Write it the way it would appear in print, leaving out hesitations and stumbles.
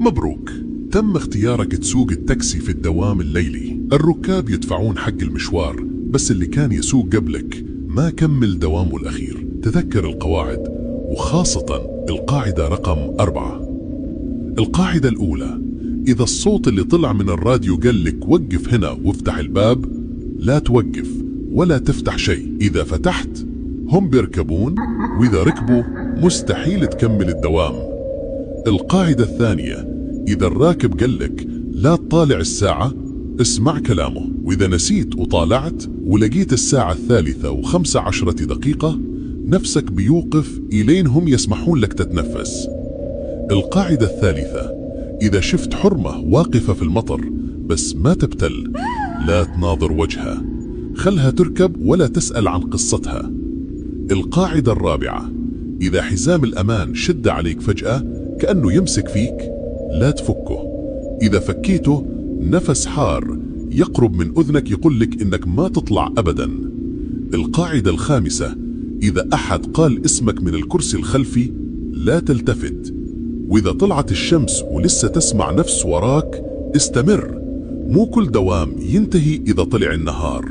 مبروك، تم اختيارك تسوق التاكسي في الدوام الليلي. الركاب يدفعون حق المشوار، بس اللي كان يسوق قبلك ما كمل دوامه الأخير. تذكر القواعد، وخاصة القاعدة رقم 4. القاعدة الأولى: إذا الصوت اللي طلع من الراديو قال لك وقف هنا وافتح الباب، لا توقف ولا تفتح شيء. إذا فتحت هم بيركبون، وإذا ركبوا مستحيل تكمل الدوام. القاعدة الثانية: إذا الراكب قال لك لا تطالع الساعة، اسمع كلامه، وإذا نسيت وطالعت ولقيت الساعة 3:15 نفسك بيوقف إلين هم يسمحون لك تتنفس. القاعدة الثالثة: إذا شفت حرمة واقفة في المطر بس ما تبتل، لا تناظر وجهها، خلها تركب ولا تسأل عن قصتها. القاعدة الرابعة: إذا حزام الأمان شد عليك فجأة كأنه يمسك فيك، لا تفكه. إذا فكيته نفس حار يقرب من أذنك يقول لك إنك ما تطلع أبدا. القاعدة الخامسة: إذا أحد قال اسمك من الكرسي الخلفي لا تلتفت، وإذا طلعت الشمس ولسه تسمع نفس وراك استمر، مو كل دوام ينتهي إذا طلع النهار.